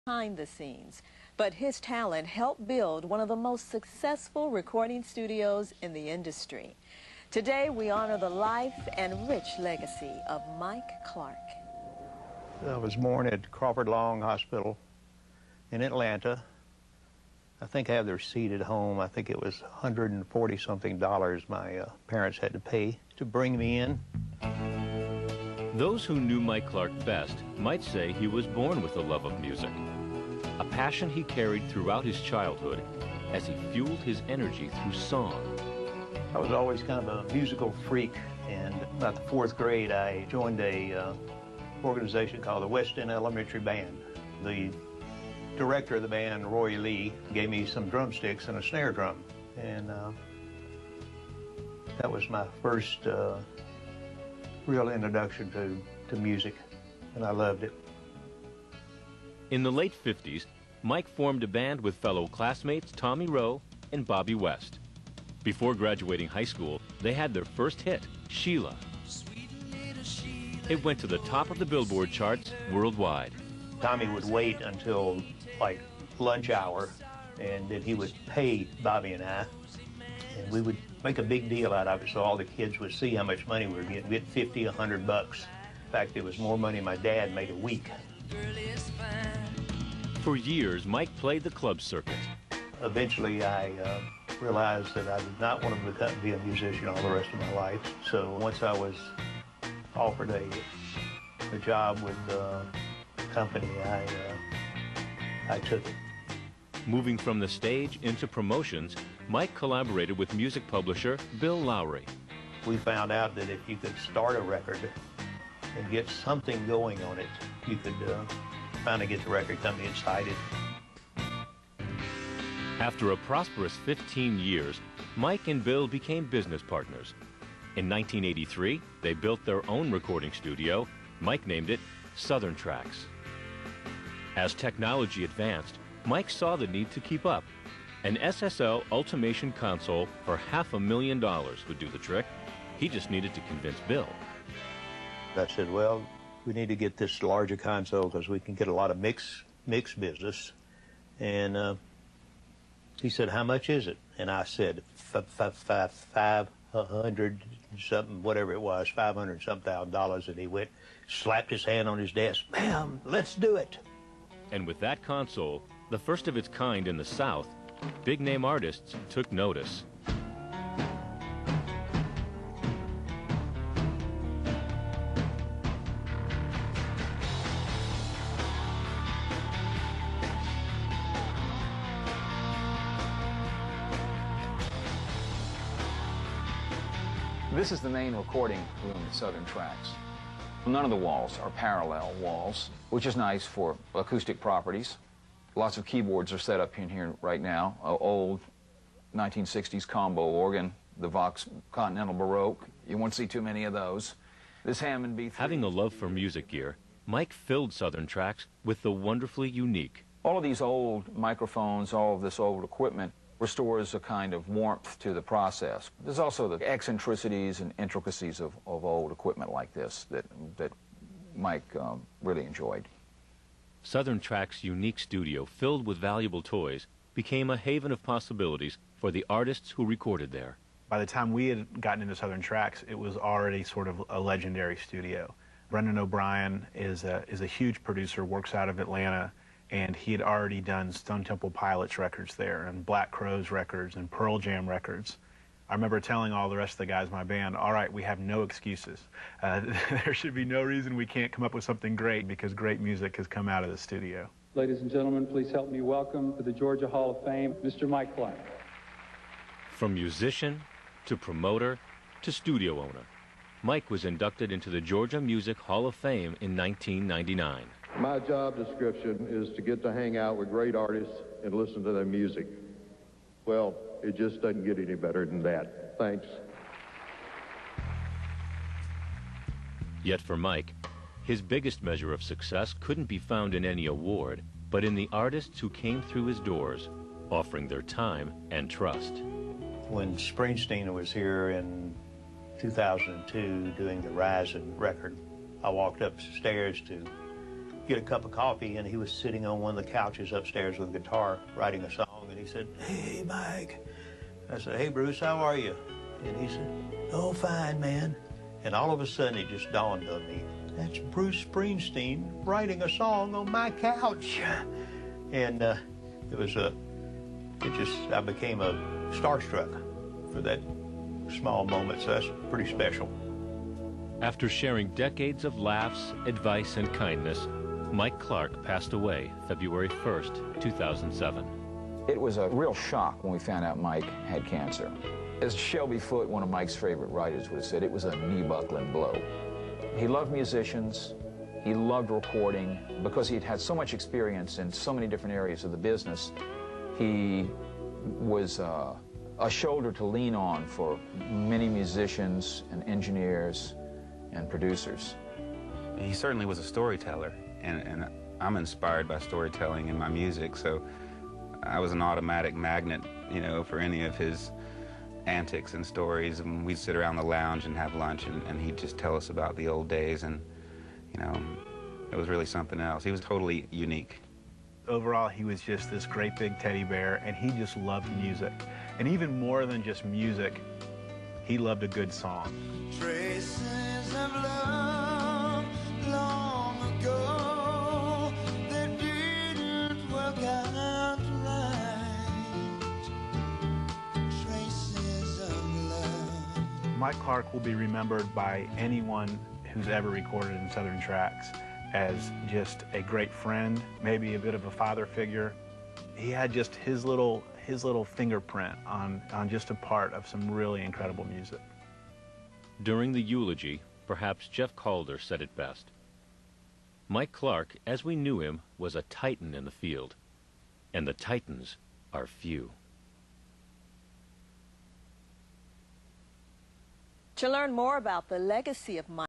behind the scenes, but his talent helped build one of the most successful recording studios in the industry. Today, we honor the life and rich legacy of Mike Clark. I was born at Crawford Long Hospital in Atlanta. I think I have the receipt at home. I think it was $140-something my parents had to pay to bring me in. Those who knew Mike Clark best might say he was born with a love of music, a passion he carried throughout his childhood as he fueled his energy through song. I was always kind of a musical freak, and about the 4th grade, I joined a organization called the West End Elementary Band. The director of the band, Roy Lee, gave me some drumsticks and a snare drum, and that was my first real introduction to music, and I loved it. In the late 50s, Mike formed a band with fellow classmates Tommy Rowe and Bobby West. Before graduating high school, they had their first hit, Sheila. It went to the top of the Billboard charts worldwide. Tommy would wait until like lunch hour, and then he would pay Bobby and I, and we would make a big deal out of it so all the kids would see how much money we were getting. We had 50, 100 bucks. In fact, it was more money my dad made a week. For years, Mike played the club circuit. Eventually, I realized that I did not want to be a musician all the rest of my life. So once I was offered a job with the company, I took it. Moving from the stage into promotions, Mike collaborated with music publisher Bill Lowry. We found out that if you could start a record and get something going on it, you could finally get the record company excited. After a prosperous 15 years, Mike and Bill became business partners. In 1983, they built their own recording studio. Mike named it Southern Tracks. As technology advanced, Mike saw the need to keep up. An SSL Ultimation console for $500,000 would do the trick. He just needed to convince Bill. I said, well, we need to get this larger console because we can get a lot of mix business. And he said, how much is it? And I said, 500 something, whatever it was, $500-something. And he went, slapped his hand on his desk, ma'am, let's do it. And with that console, the first of its kind in the South, big-name artists took notice. This is the main recording room at Southern Tracks. None of the walls are parallel walls, which is nice for acoustic properties. Lots of keyboards are set up in here right now. Old 1960s combo organ, the Vox Continental Baroque. You won't see too many of those. This Hammond B3. Having a love for music gear, Mike filled Southern Tracks with the wonderfully unique. All of these old microphones, all of this old equipment restores a kind of warmth to the process. There's also the eccentricities and intricacies of old equipment like this that Mike really enjoyed. Southern Tracks' unique studio, filled with valuable toys, became a haven of possibilities for the artists who recorded there. By the time we had gotten into Southern Tracks, it was already sort of a legendary studio. Brendan O'Brien is a huge producer, works out of Atlanta, and he had already done Stone Temple Pilots records there, and Black Crowes records, and Pearl Jam records. I remember telling all the rest of the guys in my band, all right, we have no excuses. There should be no reason we can't come up with something great, because great music has come out of the studio. Ladies and gentlemen, please help me welcome to the Georgia Hall of Fame, Mr. Mike Clark. From musician to promoter to studio owner, Mike was inducted into the Georgia Music Hall of Fame in 1999. My job description is to get to hang out with great artists and listen to their music. Well, it just doesn't get any better than that. Thanks. Yet for Mike, his biggest measure of success couldn't be found in any award, but in the artists who came through his doors, offering their time and trust. When Springsteen was here in 2002 doing the Rising record, I walked upstairs to get a cup of coffee, and he was sitting on one of the couches upstairs with a guitar writing a song, and he said, "Hey, Mike." I said, "Hey, Bruce, how are you?" And he said, "Oh, fine, man." And all of a sudden it just dawned on me, that's Bruce Springsteen writing a song on my couch. And I became a starstruck for that small moment, so that's pretty special. After sharing decades of laughs, advice, and kindness, Mike Clark passed away February 1st, 2007. It was a real shock when we found out Mike had cancer. As Shelby Foote, one of Mike's favorite writers, would have said, it was a knee-buckling blow. He loved musicians. He loved recording. Because he'd had so much experience in so many different areas of the business, he was a shoulder to lean on for many musicians and engineers and producers. He certainly was a storyteller, and I'm inspired by storytelling in my music, so I was an automatic magnet, you know, for any of his antics and stories. And we'd sit around the lounge and have lunch, and he'd just tell us about the old days, and, you know, it was really something else. He was totally unique. Overall, he was just this great big teddy bear, and he just loved music. And even more than just music, he loved a good song. Traces of love long ago that didn't work out right. Traces of love. Mike Clark will be remembered by anyone who's ever recorded in Southern Tracks as just a great friend, maybe a bit of a father figure. He had just his little fingerprint on just a part of some really incredible music. During the eulogy, perhaps Jeff Calder said it best. Mike Clark, as we knew him, was a titan in the field, and the titans are few. To learn more about the legacy of Mike